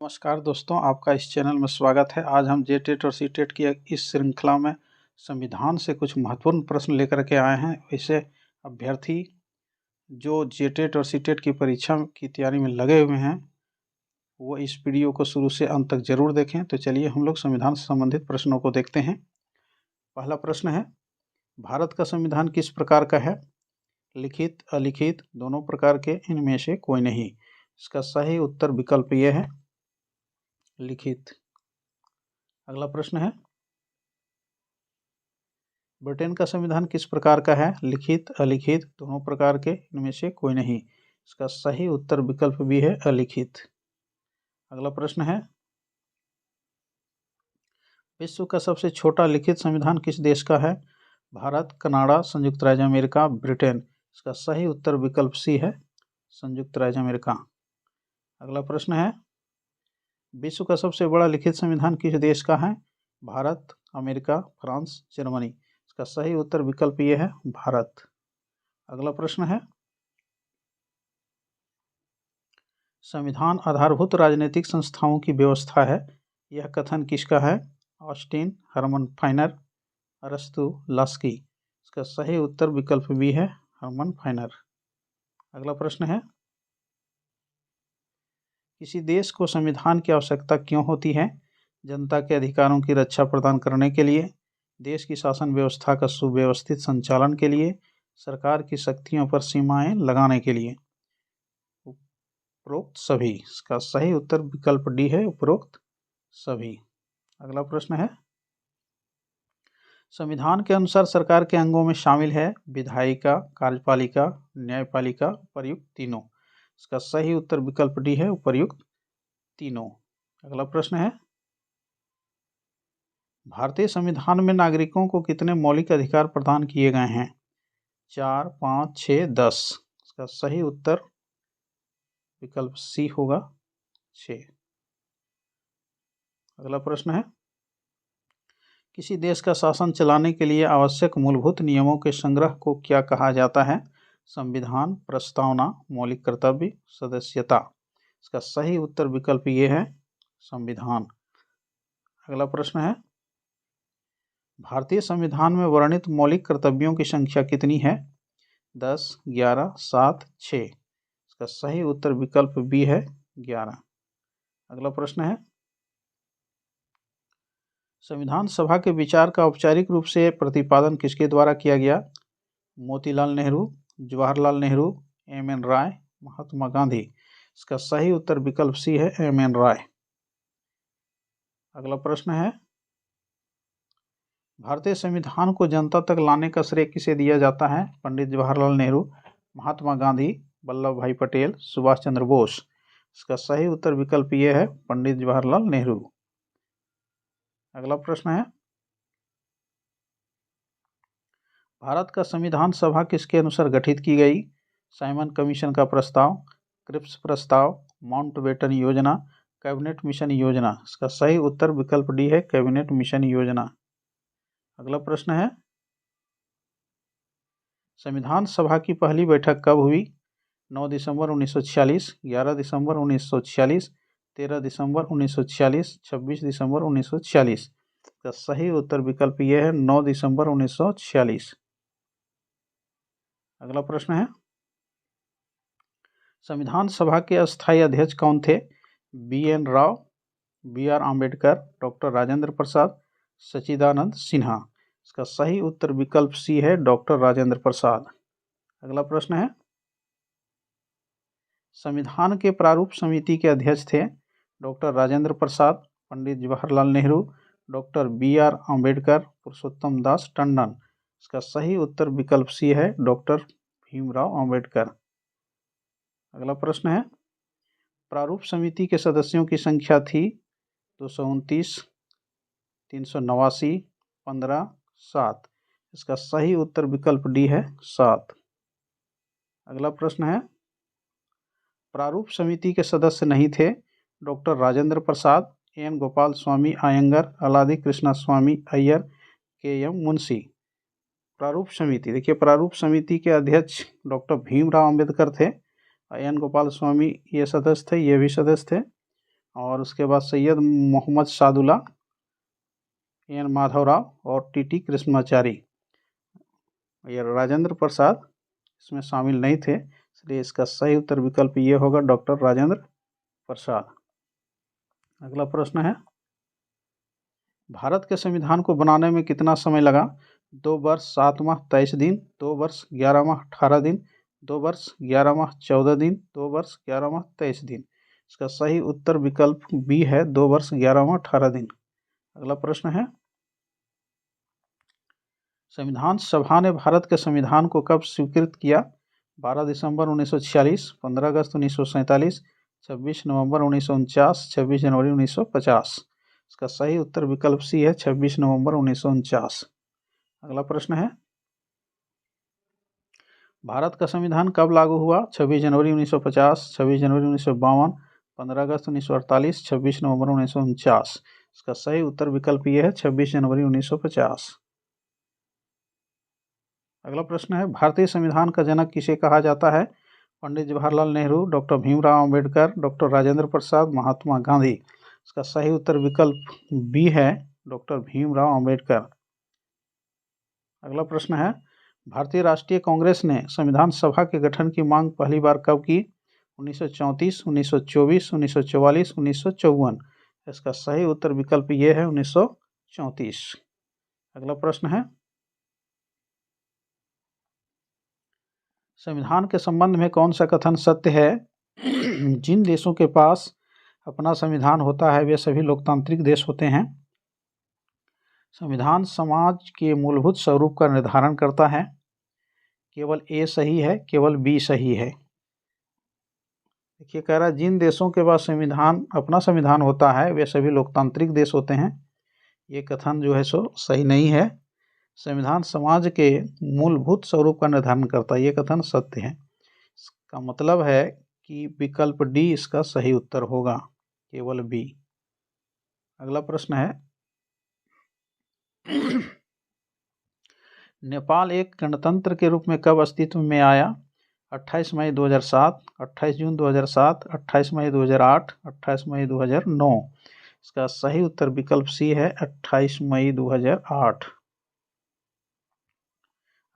नमस्कार दोस्तों, आपका इस चैनल में स्वागत है। आज हम जेटेट और सीटेट की इस श्रृंखला में संविधान से कुछ महत्वपूर्ण प्रश्न लेकर के आए हैं। वैसे अभ्यर्थी जो जेटेट और सीटेट की परीक्षा की तैयारी में लगे हुए हैं वो इस वीडियो को शुरू से अंत तक जरूर देखें। तो चलिए हम लोग संविधान से संबंधित प्रश्नों को देखते हैं। पहला प्रश्न है, भारत का संविधान किस प्रकार का है? लिखित, अलिखित, दोनों प्रकार के, इनमें से कोई नहीं। इसका सही उत्तर विकल्प ये है, लिखित। अगला प्रश्न है, ब्रिटेन का संविधान किस प्रकार का है? लिखित, अलिखित, दोनों प्रकार के, इनमें से कोई नहीं। इसका सही उत्तर विकल्प भी है, अलिखित। अगला प्रश्न है, विश्व का सबसे छोटा लिखित संविधान किस देश का है? भारत, कनाडा, संयुक्त राज्य अमेरिका, ब्रिटेन। इसका सही उत्तर विकल्प सी है, संयुक्त राज्य अमेरिका। अगला प्रश्न है, विश्व का सबसे बड़ा लिखित संविधान किस देश का है? Bharat, America, France, Germany. इसका सही उत्तर विकल्प ये है, भारत। अगला प्रश्न है, संविधान आधारभूत राजनीतिक संस्थाओं की व्यवस्था है, यह कथन किसका है? ऑस्टिन, हरमन फाइनर, अरस्तु, लास्की। इसका सही उत्तर विकल्प भी है, हरमन फाइनर। अगला प्रश्न है, किसी देश को संविधान की आवश्यकता क्यों होती है? जनता के अधिकारों की रक्षा प्रदान करने के लिए, देश की शासन व्यवस्था का सुव्यवस्थित संचालन के लिए, सरकार की शक्तियों पर सीमाएं लगाने के लिए। उपरोक्त सभी। इसका सही उत्तर विकल्प डी है, उपरोक्त सभी। अगला प्रश्न है, संविधान के अनुसार सरकार के अंगों में शामिल है विधायिका, कार्यपालिका, न्यायपालिका, उपर्युक्त तीनों। इसका सही उत्तर विकल्प डी है, उपर्युक्त तीनों। अगला प्रश्न है, भारतीय संविधान में नागरिकों को कितने मौलिक अधिकार प्रदान किए गए हैं? 4, 5, 6, 10। इसका सही उत्तर विकल्प सी होगा, 6। अगला प्रश्न है, किसी देश का शासन चलाने के लिए आवश्यक मूलभूत नियमों के संग्रह को क्या कहा जाता है? संविधान, प्रस्तावना, मौलिक कर्तव्य, सदस्यता। इसका सही उत्तर विकल्प ये है, संविधान। अगला प्रश्न है, भारतीय संविधान में वर्णित मौलिक कर्तव्यों की संख्या कितनी है? 10, 11, 7, 6। इसका सही उत्तर विकल्प बी है, 11। अगला प्रश्न है, संविधान सभा के विचार का औपचारिक रूप से प्रतिपादन किसके द्वारा किया गया? मोतीलाल नेहरू, जवाहरलाल नेहरू, एम.एन. राय, महात्मा गांधी। इसका सही उत्तर विकल्प सी है, एम.एन. राय। अगला प्रश्न है, भारतीय संविधान को जनता तक लाने का श्रेय किसे दिया जाता है? पंडित जवाहरलाल नेहरू, महात्मा गांधी, वल्लभ भाई पटेल, सुभाष चंद्र बोस। इसका सही उत्तर विकल्प ये है, पंडित जवाहरलाल नेहरू। अगला प्रश्न है, भारत का संविधान सभा किसके अनुसार गठित की गई? साइमन कमीशन का प्रस्ताव, क्रिप्स प्रस्ताव, माउंटबेटन योजना, कैबिनेट मिशन योजना। इसका सही उत्तर विकल्प डी है, कैबिनेट मिशन योजना। अगला प्रश्न है, संविधान सभा की पहली बैठक कब हुई? 9 दिसंबर 1946, 11 दिसंबर 1946, 13 दिसंबर 1946, 26 दिसंबर 1946। का सही उत्तर विकल्प यह है, 9 दिसंबर 1946। अगला प्रश्न है, संविधान सभा के अस्थायी अध्यक्ष कौन थे? B N. Rao, B R. Ambedkar, doctor Rajendra Prasad, Sachchidanand Sinha. इसका सही उत्तर विकल्प सी है, डॉक्टर राजेंद्र प्रसाद। अगला प्रश्न है, संविधान के प्रारूप समिति के अध्यक्ष थे डॉक्टर राजेंद्र प्रसाद, पंडित जवाहरलाल नेहरू, डॉक्टर बी.आर. आम्बेडकर, पुरुषोत्तम दास टंडन। इसका सही उत्तर विकल्प सी है, डॉक्टर भीमराव आम्बेडकर। अगला प्रश्न है, प्रारूप समिति के सदस्यों की संख्या थी 229, 389, 15, 7। इसका सही उत्तर विकल्प डी है, 7। अगला प्रश्न है, प्रारूप समिति के सदस्य नहीं थे डॉक्टर राजेंद्र प्रसाद, एन गोपाल स्वामी अयंगर, अलादी कृष्णा स्वामी अय्यर, के.एम. मुंशी। प्रारूप समिति, देखिए प्रारूप समिति के अध्यक्ष डॉक्टर भीमराव अंबेडकर थे, एन गोपाल स्वामी ये सदस्य थे, ये भी सदस्य थे, और उसके बाद सैयद मोहम्मद सादुल्ला, एन माधवराव और टी कृष्णाचारी। ये राजेंद्र प्रसाद इसमें शामिल नहीं थे, इसलिए इसका सही उत्तर विकल्प ये होगा, डॉक्टर राजेंद्र प्रसाद। अगला प्रश्न है, भारत के संविधान को बनाने में कितना समय लगा? 2 वर्ष 7 माह 23 दिन, 2 वर्ष 11 माह 18 दिन, 2 वर्ष 11 माह 14 दिन, 2 वर्ष 11 माह 23 दिन। इसका सही उत्तर विकल्प बी है, 2 वर्ष 11 माह 18 दिन। अगला प्रश्न है, संविधान सभा ने भारत के संविधान को कब स्वीकृत किया? 12 दिसंबर 1946, 15 अगस्त 1947, 26 नवंबर 1949, 26 जनवरी 1950। इसका सही उत्तर विकल्प सी है, 26 नवंबर 1949। अगला प्रश्न है, भारत का संविधान कब लागू हुआ? 26 जनवरी 1950, 26 जनवरी 1952, 15 अगस्त 1948, 26 नवंबर 1949। इसका सही उत्तर विकल्प ये है, 26 जनवरी 1950। अगला प्रश्न है, भारतीय संविधान का जनक किसे कहा जाता है? पंडित जवाहरलाल नेहरू, डॉक्टर भीमराव अंबेडकर, डॉक्टर राजेंद्र प्रसाद, महात्मा गांधी। इसका सही उत्तर विकल्प बी है, डॉक्टर भीमराव अंबेडकर। अगला प्रश्न है, भारतीय राष्ट्रीय कांग्रेस ने संविधान सभा के गठन की मांग पहली बार कब की? 1934, 1924, 1944, 1954। इसका सही उत्तर विकल्प ये है, 1934। अगला प्रश्न है, संविधान के संबंध में कौन सा कथन सत्य है? जिन देशों के पास अपना संविधान होता है वे सभी लोकतांत्रिक देश होते हैं। संविधान समाज के मूलभूत स्वरूप का निर्धारण करता है। केवल ए सही है, केवल बी सही है। देखिए, कह रहा है जिन देशों के पास अपना संविधान होता है वे सभी लोकतांत्रिक देश होते हैं। ये कथन जो है सो सही नहीं है। संविधान समाज के मूलभूत स्वरूप का निर्धारण करता है, ये कथन सत्य है। इसका मतलब है कि विकल्प डी इसका सही उत्तर होगा, केवल बी। अगला प्रश्न है, नेपाल एक गणतंत्र के रूप में कब अस्तित्व में आया? 28 मई 2007, 28 जून 2007, 28 मई 2008, 28 मई 2009। इसका सही उत्तर विकल्प सी है, 28 मई 2008।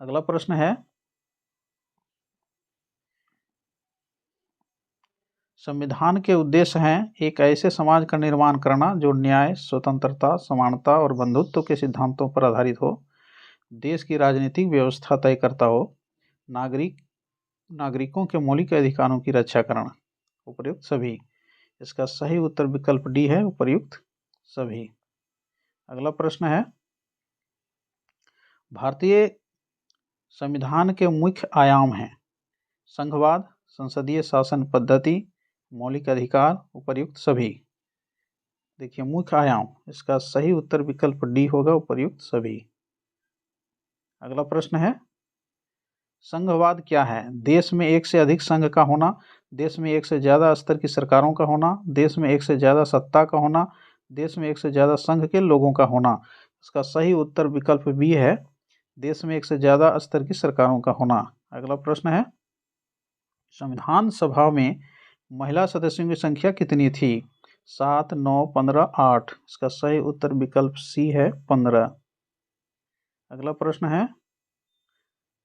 अगला प्रश्न है, संविधान के उद्देश्य हैं एक ऐसे समाज का निर्माण करना जो न्याय, स्वतंत्रता, समानता और बंधुत्व के सिद्धांतों पर आधारित हो, देश की राजनीतिक व्यवस्था तय करता हो, नागरिकों के मौलिक अधिकारों की रक्षा करना। उपर्युक्त सभी। इसका सही उत्तर विकल्प डी है, उपर्युक्त सभी। अगला प्रश्न है, भारतीय संविधान के मुख्य आयाम हैं संघवाद, संसदीय शासन पद्धति, मौलिक अधिकार, उपर्युक्त सभी। देखिए, मुख्य आयाम, इसका सही उत्तर विकल्प डी होगा, उपर्युक्त सभी। अगला प्रश्न है, संघवाद क्या है? देश में एक से अधिक संघ का होना, देश में एक से ज्यादा स्तर की सरकारों का होना, देश में एक से ज्यादा सत्ता का होना, देश में एक से ज्यादा संघ के लोगों का होना। इसका सही उत्तर विकल्प बी है, देश में एक से ज्यादा स्तर की सरकारों का होना। अगला प्रश्न है, संविधान सभा में महिला सदस्यों की संख्या कितनी थी? 7, 9, 15, 8। इसका सही उत्तर विकल्प सी है, 15। अगला प्रश्न है,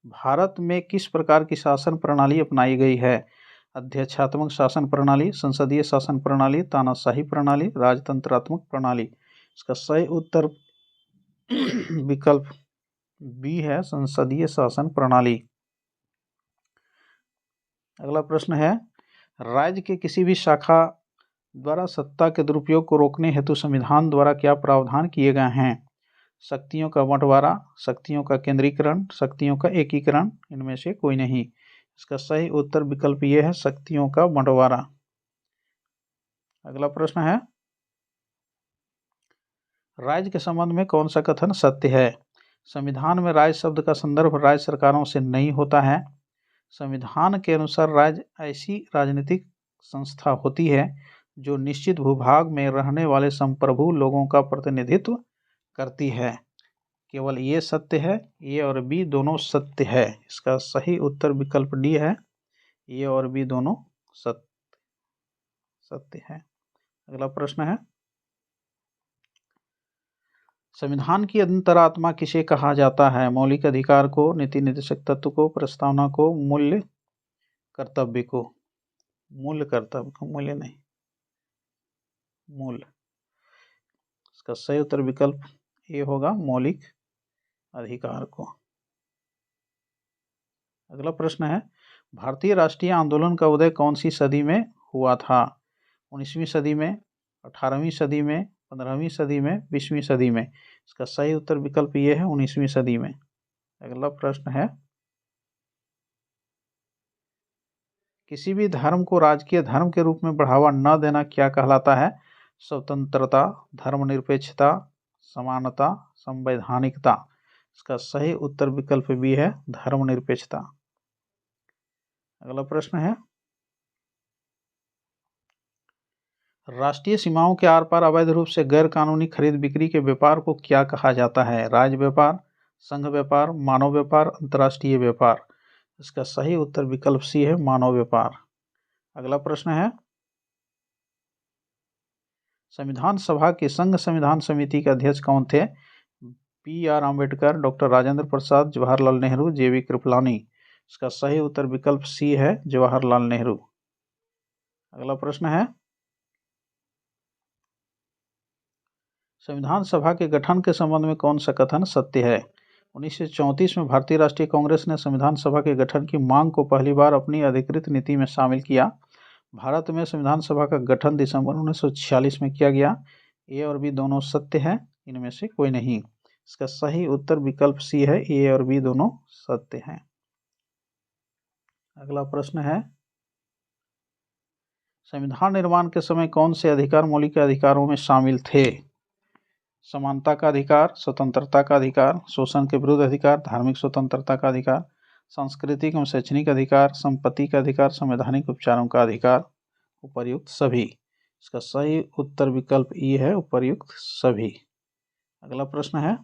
भारत में किस प्रकार की शासन प्रणाली अपनाई गई है? अध्यक्षात्मक शासन प्रणाली, संसदीय शासन प्रणाली, तानाशाही प्रणाली, राजतंत्रात्मक प्रणाली। इसका सही उत्तर विकल्प बी है, संसदीय शासन प्रणाली। अगला प्रश्न है, राज्य के किसी भी शाखा द्वारा सत्ता के दुरुपयोग को रोकने हेतु संविधान द्वारा क्या प्रावधान किए गए हैं? शक्तियों का बंटवारा, शक्तियों का केंद्रीकरण, शक्तियों का एकीकरण, इनमें से कोई नहीं। इसका सही उत्तर विकल्प ये है, शक्तियों का बंटवारा। अगला प्रश्न है, राज्य के संबंध में कौन सा कथन सत्य है? संविधान में राज्य शब्द का संदर्भ राज्य सरकारों से नहीं होता है। संविधान के अनुसार राज्य ऐसी राजनीतिक संस्था होती है जो निश्चित भूभाग में रहने वाले संप्रभु लोगों का प्रतिनिधित्व करती है। केवल ये सत्य है, ए और बी दोनों सत्य है। इसका सही उत्तर विकल्प डी है, ए और बी दोनों सत्य है। अगला प्रश्न है, संविधान की अंतरात्मा किसे कहा जाता है? मौलिक अधिकार को, नीति निर्देशक तत्व को, प्रस्तावना को, मूल्य कर्तव्य को? मूल्य कर्तव्य को, मूल्य नहीं, मूल। इसका सही उत्तर विकल्प ए होगा, मौलिक अधिकार को। अगला प्रश्न है, भारतीय राष्ट्रीय आंदोलन का उदय कौन सी सदी में हुआ था? 19वीं सदी में, 18वीं सदी में, 15वीं सदी में, 20वीं सदी में? इसका सही उत्तर विकल्प ये है, 19वीं सदी में। अगला प्रश्न है, किसी भी धर्म को राजकीय धर्म के रूप में बढ़ावा न देना क्या कहलाता है? स्वतंत्रता, धर्मनिरपेक्षता, समानता, संवैधानिकता? इसका सही उत्तर विकल्प बी है, धर्मनिरपेक्षता। अगला प्रश्न है, राष्ट्रीय सीमाओं के आर पार अवैध रूप से गैर कानूनी खरीद बिक्री के व्यापार को क्या कहा जाता है? राज्य व्यापार, संघ व्यापार, मानव व्यापार, अंतर्राष्ट्रीय व्यापार? इसका सही उत्तर विकल्प सी है, मानव व्यापार। अगला प्रश्न है, संविधान सभा के संघ संविधान समिति के अध्यक्ष कौन थे? बी.आर. अम्बेडकर, डॉक्टर राजेंद्र प्रसाद, जवाहरलाल नेहरू, जे.बी. कृपलानी? इसका सही उत्तर विकल्प सी है, जवाहरलाल नेहरू। अगला प्रश्न है, संविधान सभा के गठन के संबंध में कौन सा कथन सत्य है? 1934 में भारतीय राष्ट्रीय कांग्रेस ने संविधान सभा के गठन की मांग को पहली बार अपनी अधिकृत नीति में शामिल किया। भारत में संविधान सभा का गठन दिसंबर 1946 में किया गया। ए और बी दोनों सत्य है, इनमें से कोई नहीं। इसका सही उत्तर विकल्प सी है, ए और बी दोनों सत्य हैं। अगला प्रश्न है, संविधान निर्माण के समय कौन से अधिकार मौलिक अधिकारों में शामिल थे? समानता का अधिकार, स्वतंत्रता का अधिकार, शोषण के विरुद्ध अधिकार, धार्मिक स्वतंत्रता का अधिकार, सांस्कृतिक एवं शैक्षणिक अधिकार, संपत्ति का अधिकार, संवैधानिक उपचारों का अधिकार? उपर्युक्त सभी। इसका सही उत्तर विकल्प ई है, उपर्युक्त सभी। अगला प्रश्न है,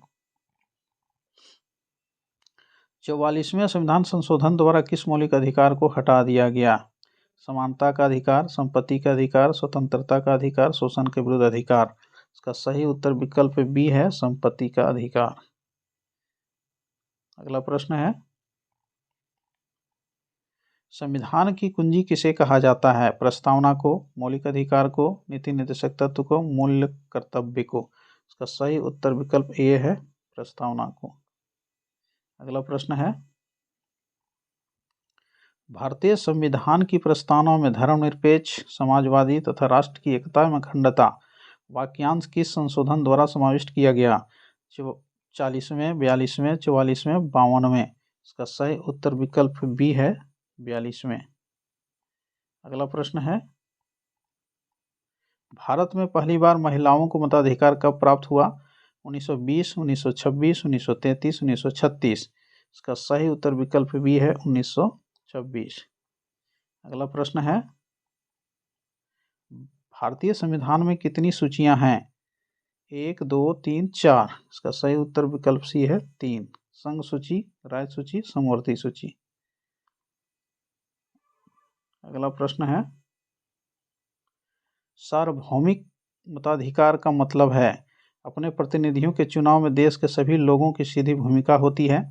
44वें संविधान संशोधन द्वारा किस मौलिक अधिकार को हटा दिया गया? समानता का अधिकार, संपत्ति का अधिकार, स्वतंत्रता का अधिकार, शोषण के विरुद्ध अधिकार? इसका सही उत्तर विकल्प बी है, संपत्ति का अधिकार। अगला प्रश्न है, संविधान की कुंजी किसे कहा जाता है? प्रस्तावना को, मौलिक अधिकार को, नीति निर्देशक तत्व को, मूल्य कर्तव्य को? इसका सही उत्तर विकल्प ए है, प्रस्तावना को। अगला प्रश्न है, भारतीय संविधान की प्रस्तावना में धर्मनिरपेक्ष, समाजवादी तथा राष्ट्र की एकता एवं अखंडता वाक्यांश किस संशोधन द्वारा समाविष्ट किया गया? 40वें, 42वें, 44वें, 52वें? इसका सही उत्तर विकल्प बी है, 42वें। अगला प्रश्न है, भारत में पहली बार महिलाओं को मताधिकार कब प्राप्त हुआ? 1920, 1926, 1933, 1936? इसका सही उत्तर विकल्प बी है, 1926। अगला प्रश्न है, भारतीय संविधान में कितनी सूचियां हैं? 1, 2, 3, 4? इसका सही उत्तर विकल्प सी है, 3। संघ सूची, राज्य सूची, समवर्ती सूची? अगला प्रश्न है, सार्वभौमिक मताधिकार का मतलब है अपने प्रतिनिधियों के चुनाव में देश के सभी लोगों की सीधी भूमिका होती है।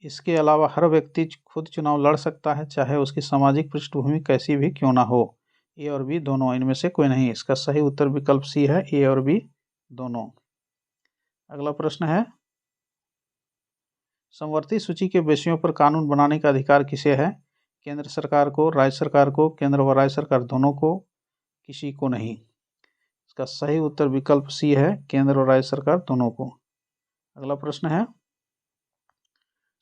इसके अलावा हर व्यक्ति खुद चुनाव लड़ सकता है, चाहे उसकी सामाजिक पृष्ठभूमि कैसी भी क्यों ना हो। ए और बी दोनों, इनमें से कोई नहीं। इसका सही उत्तर विकल्प सी है, ए और बी दोनों। अगला प्रश्न है, समवर्ती सूची के विषयों पर कानून बनाने का अधिकार किसे है? केंद्र सरकार को, राज्य सरकार को, केंद्र व राज्य सरकार दोनों को, किसी को नहीं। इसका सही उत्तर विकल्प सी है, केंद्र और राज्य सरकार दोनों को। अगला प्रश्न है,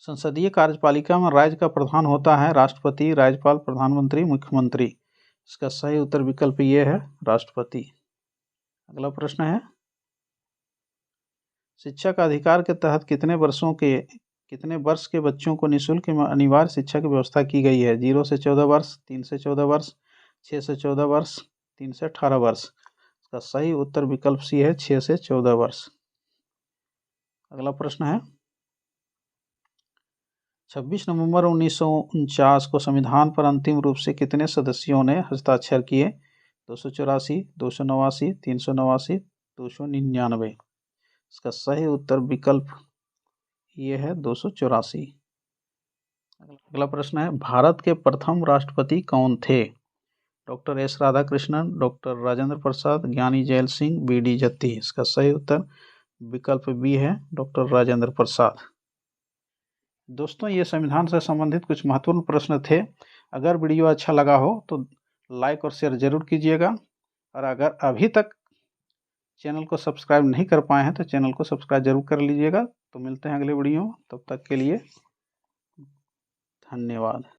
संसदीय कार्यपालिका में राज्य का प्रधान होता है राष्ट्रपति, राज्यपाल, प्रधानमंत्री, मुख्यमंत्री? इसका सही उत्तर विकल्प ये है, राष्ट्रपति। अगला प्रश्न है, शिक्षा का अधिकार के तहत कितने वर्ष के बच्चों को निःशुल्क एवं अनिवार्य शिक्षा की व्यवस्था की गई है? 0 से 14 वर्ष, 3 से 14 वर्ष, 6 से 14 वर्ष, 3 से 18 वर्ष? इसका सही उत्तर विकल्प सी है, 6 से 14 वर्ष। अगला प्रश्न है, 26 नवंबर 1949 को संविधान पर अंतिम रूप से कितने सदस्यों ने हस्ताक्षर किए? 284, 289, 389, 299। इसका सही उत्तर विकल्प ये है 284। अगला प्रश्न है, भारत के प्रथम राष्ट्रपति कौन थे? Doctor S Radhakrishnan, doctor Rajendra Prasad, Giani Zail Singh, BD. जत्ती। इसका सही उत्तर विकल्प बी है, डॉक्टर राजेंद्र प्रसाद। दोस्तों, ये संविधान से संबंधित कुछ महत्वपूर्ण प्रश्न थे। अगर वीडियो अच्छा लगा हो तो लाइक और शेयर जरूर कीजिएगा, और अगर अभी तक चैनल को सब्सक्राइब नहीं कर पाए हैं तो चैनल को सब्सक्राइब जरूर कर लीजिएगा। तो मिलते हैं अगले वीडियो में, तब तक के लिए धन्यवाद।